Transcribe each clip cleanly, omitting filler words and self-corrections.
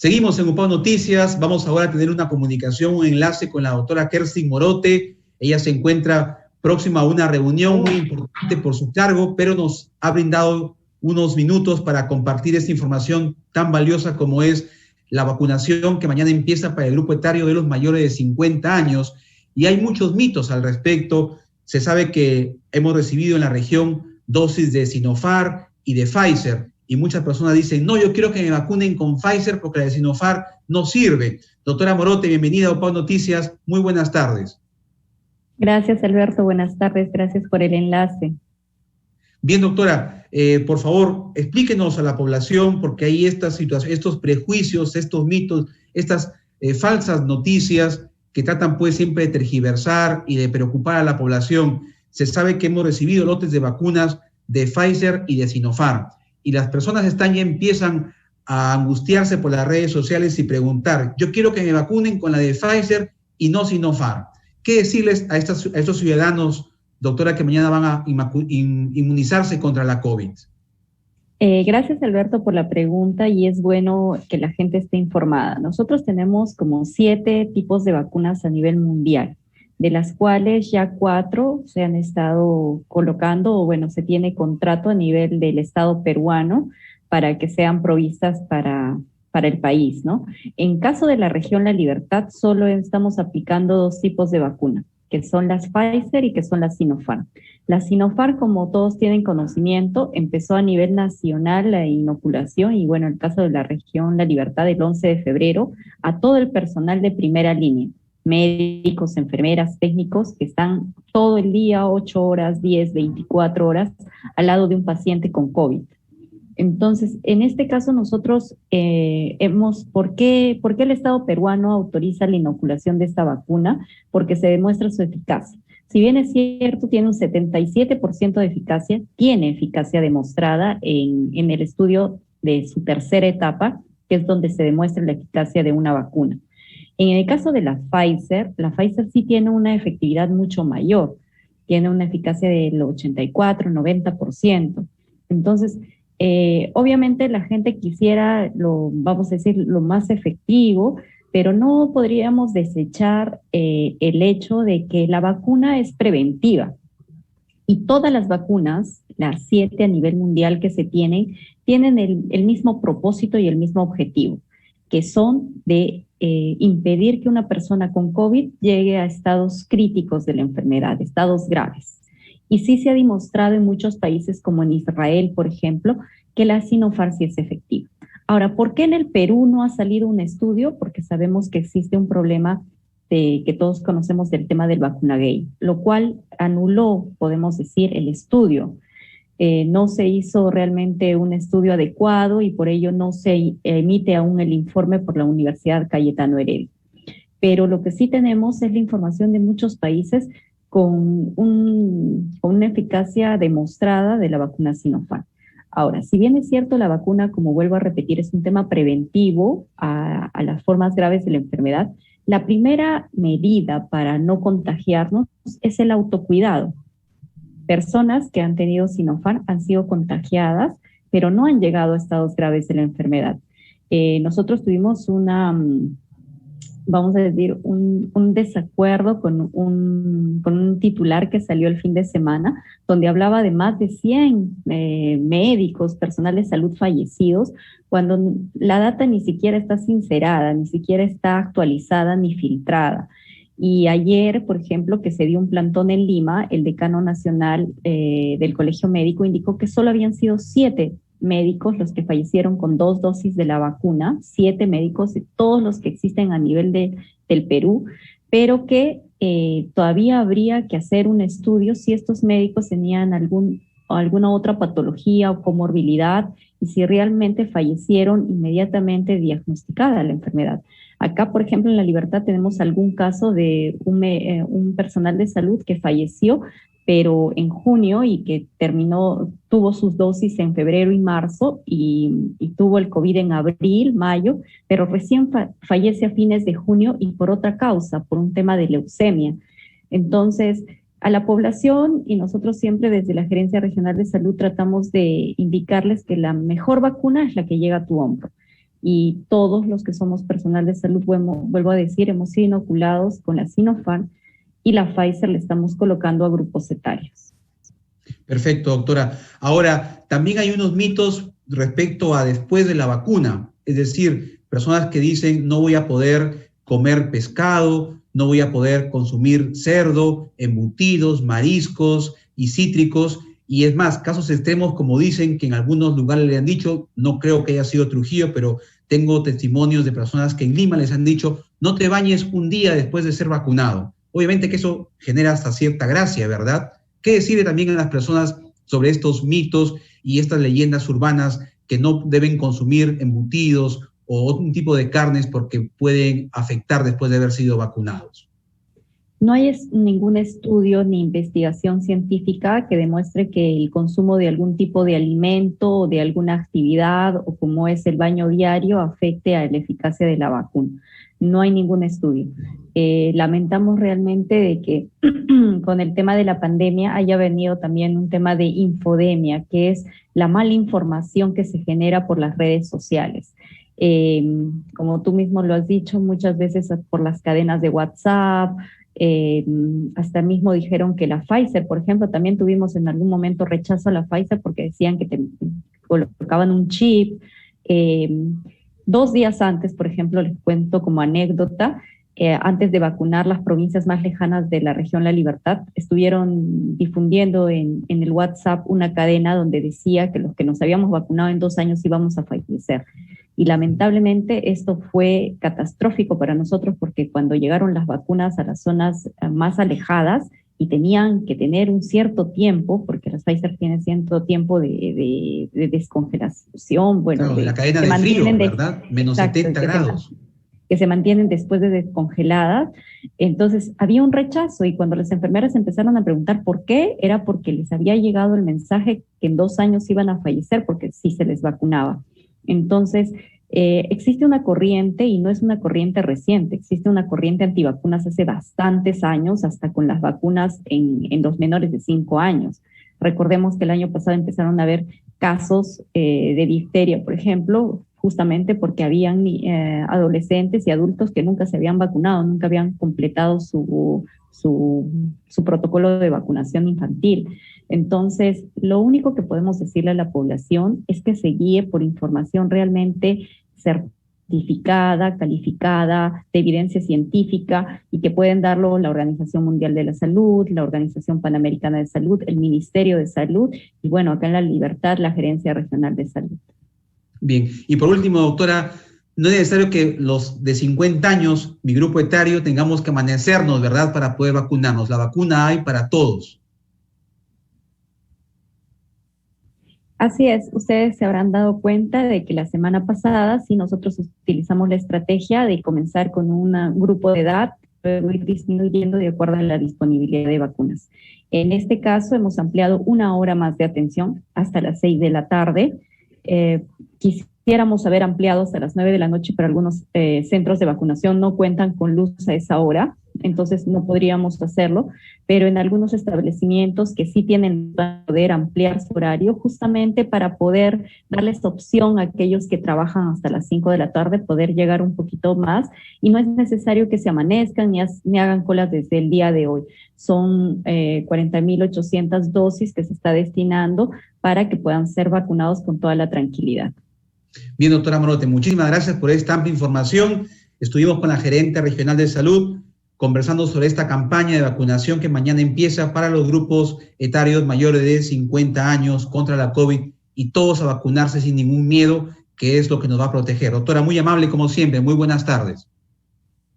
Seguimos en UPAO Noticias. Vamos ahora a tener una comunicación, un enlace con la doctora Kerstin Morote. Ella se encuentra próxima a una reunión muy importante por su cargo, pero nos ha brindado unos minutos para compartir esta información tan valiosa como es la vacunación que mañana empieza para el grupo etario de los mayores de 50 años. Y hay muchos mitos al respecto. Se sabe que hemos recibido en la región dosis de Sinopharm y de Pfizer, y muchas personas dicen, no, yo quiero que me vacunen con Pfizer porque la de Sinopharm no sirve. Doctora Morote, bienvenida a UPAO Noticias. Muy buenas tardes. Gracias, Alberto. Buenas tardes. Gracias por el enlace. Bien, doctora, por favor, explíquenos a la población, porque hay estas situaciones, estos prejuicios, estos mitos, estas falsas noticias que tratan pues siempre de tergiversar y de preocupar a la población. Se sabe que hemos recibido lotes de vacunas de Pfizer y de Sinopharm, y las personas ya empiezan a angustiarse por las redes sociales y preguntar, yo quiero que me vacunen con la de Pfizer y no Sinopharm. ¿Qué decirles a estos ciudadanos, doctora, que mañana van a inmunizarse contra la COVID? Gracias, Alberto, por la pregunta, y es bueno que la gente esté informada. Nosotros tenemos como 7 tipos de vacunas a nivel mundial, de las cuales ya 4 se han estado colocando, o bueno, se tiene contrato a nivel del Estado peruano para que sean provistas para el país, ¿no? En caso de la región La Libertad, solo estamos aplicando 2 tipos de vacuna, que son las Pfizer y que son las Sinopharm. La Sinopharm, como todos tienen conocimiento, empezó a nivel nacional la inoculación, y bueno, en el caso de la región La Libertad, el 11 de febrero, a todo el personal de primera línea, médicos, enfermeras, técnicos, que están todo el día, 8 horas, 10, 24 horas, al lado de un paciente con COVID. Entonces, en este caso nosotros ¿por qué el Estado peruano autoriza la inoculación de esta vacuna? Porque se demuestra su eficacia. Si bien es cierto, tiene un 77% de eficacia, tiene eficacia demostrada en el estudio de su tercera etapa, que es donde se demuestra la eficacia de una vacuna. En el caso de la Pfizer sí tiene una efectividad mucho mayor, tiene una eficacia del 84, 90%. Entonces, obviamente la gente quisiera vamos a decir, lo más efectivo, pero no podríamos desechar el hecho de que la vacuna es preventiva. Y todas las vacunas, las 7 a nivel mundial que se tienen el mismo propósito y el mismo objetivo, que son de impedir que una persona con COVID llegue a estados críticos de la enfermedad, estados graves. Y sí se ha demostrado en muchos países, como en Israel, por ejemplo, que la Sinopharm sí es efectiva. Ahora, ¿por qué en el Perú no ha salido un estudio? Porque sabemos que existe un problema que todos conocemos del tema del vacunagate, lo cual anuló, podemos decir, el estudio. No se hizo realmente un estudio adecuado y por ello no se emite aún el informe por la Universidad Cayetano Heredia. Pero lo que sí tenemos es la información de muchos países con una eficacia demostrada de la vacuna Sinopharm. Ahora, si bien es cierto, la vacuna, como vuelvo a repetir, es un tema preventivo a las formas graves de la enfermedad, la primera medida para no contagiarnos es el autocuidado. Personas que han tenido Sinopharm han sido contagiadas, pero no han llegado a estados graves de la enfermedad. Nosotros tuvimos vamos a decir, un desacuerdo con un titular que salió el fin de semana, donde hablaba de más de 100 médicos, personal de salud fallecidos, cuando la data ni siquiera está sincerada, ni siquiera está actualizada ni filtrada. Y ayer, por ejemplo, que se dio un plantón en Lima, el decano nacional del Colegio Médico indicó que solo habían sido 7 médicos los que fallecieron con 2 dosis de la vacuna, 7 médicos de todos los que existen a nivel del Perú, pero que todavía habría que hacer un estudio si estos médicos tenían alguna otra patología o comorbilidad y si realmente fallecieron inmediatamente diagnosticada la enfermedad. Acá, por ejemplo, en La Libertad tenemos algún caso de un personal de salud que falleció, pero en junio y que tuvo sus dosis en febrero y marzo y tuvo el COVID en abril, mayo, pero recién fallece a fines de junio y por otra causa, por un tema de leucemia. Entonces, a la población, y nosotros siempre desde la Gerencia Regional de Salud tratamos de indicarles que la mejor vacuna es la que llega a tu hombro. y todos los que somos personal de salud, vuelvo a decir, hemos sido inoculados con la Sinopharm y la Pfizer le estamos colocando a grupos etarios. Perfecto, doctora. Ahora, también hay unos mitos respecto a después de la vacuna, es decir, personas que dicen no voy a poder comer pescado, no voy a poder consumir cerdo, embutidos, mariscos y cítricos, y es más, casos extremos como dicen que en algunos lugares le han dicho, no creo que haya sido Trujillo, pero tengo testimonios de personas que en Lima les han dicho, no te bañes un día después de ser vacunado. Obviamente que eso genera hasta cierta gracia, ¿verdad? ¿Qué decirle también a las personas sobre estos mitos y estas leyendas urbanas que no deben consumir embutidos o otro tipo de carnes porque pueden afectar después de haber sido vacunados? No hay ningún estudio ni investigación científica que demuestre que el consumo de algún tipo de alimento o de alguna actividad o como es el baño diario afecte a la eficacia de la vacuna. No hay ningún estudio. Lamentamos realmente de que con el tema de la pandemia haya venido también un tema de infodemia, que es la mala información que se genera por las redes sociales. Como tú mismo lo has dicho, muchas veces por las cadenas de WhatsApp, hasta mismo dijeron que la Pfizer, por ejemplo, también tuvimos en algún momento rechazo a la Pfizer porque decían que te colocaban un chip. 2 días antes, por ejemplo, les cuento como anécdota, antes de vacunar las provincias más lejanas de la región La Libertad, estuvieron difundiendo en el WhatsApp una cadena donde decía que los que nos habíamos vacunado en 2 años íbamos a fallecer. Y lamentablemente esto fue catastrófico para nosotros porque cuando llegaron las vacunas a las zonas más alejadas y tenían que tener un cierto tiempo, porque las Pfizer tienen cierto tiempo de descongelación, bueno, claro, de la cadena de frío, ¿verdad? Menos 70 grados. Que se mantienen después de descongeladas. Entonces había un rechazo y cuando las enfermeras empezaron a preguntar por qué, era porque les había llegado el mensaje que en 2 años iban a fallecer porque sí se les vacunaba. Entonces, existe una corriente, y no es una corriente reciente, existe una corriente antivacunas hace bastantes años, hasta con las vacunas en los menores de 5 años. Recordemos que el año pasado empezaron a haber casos de difteria, por ejemplo, justamente porque habían adolescentes y adultos que nunca se habían vacunado, nunca habían completado su protocolo de vacunación infantil. Entonces, lo único que podemos decirle a la población es que se guíe por información realmente certificada, calificada, de evidencia científica, y que pueden darlo la Organización Mundial de la Salud, la Organización Panamericana de Salud, el Ministerio de Salud, y bueno, acá en La Libertad, la Gerencia Regional de Salud. Bien, y por último, doctora, no es necesario que los de 50 años, mi grupo etario, tengamos que amanecernos, ¿verdad?, para poder vacunarnos. La vacuna hay para todos. Así es, ustedes se habrán dado cuenta de que la semana pasada sí nosotros utilizamos la estrategia de comenzar con un grupo de edad, luego ir disminuyendo de acuerdo a la disponibilidad de vacunas. En este caso hemos ampliado 1 hora más de atención hasta las 6 de la tarde. Quisiéramos haber ampliado hasta las 9 de la noche, pero algunos centros de vacunación no cuentan con luz a esa hora, entonces no podríamos hacerlo, pero en algunos establecimientos que sí tienen poder ampliar su horario, justamente para poder darles opción a aquellos que trabajan hasta las 5 de la tarde, poder llegar un poquito más, y no es necesario que se amanezcan ni hagan colas desde el día de hoy. Son 40.800 dosis que se está destinando para que puedan ser vacunados con toda la tranquilidad. Bien, doctora Morote, muchísimas gracias por esta amplia información. Estuvimos con la gerente regional de salud conversando sobre esta campaña de vacunación que mañana empieza para los grupos etarios mayores de 50 años contra la COVID, y todos a vacunarse sin ningún miedo, que es lo que nos va a proteger. Doctora, muy amable como siempre, muy buenas tardes.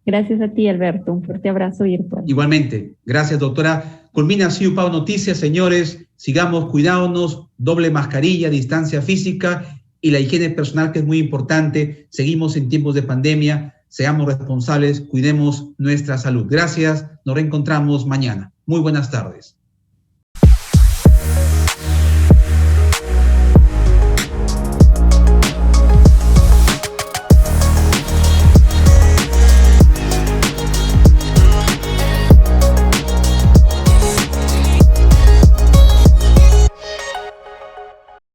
Gracias a ti, Alberto. Un fuerte abrazo virtual. Igualmente. Gracias, doctora. Culmina así UPAO Noticias, señores. Sigamos cuidándonos, doble mascarilla, distancia física y la higiene personal, que es muy importante. Seguimos en tiempos de pandemia. Seamos responsables, cuidemos nuestra salud. Gracias, nos reencontramos mañana. Muy buenas tardes.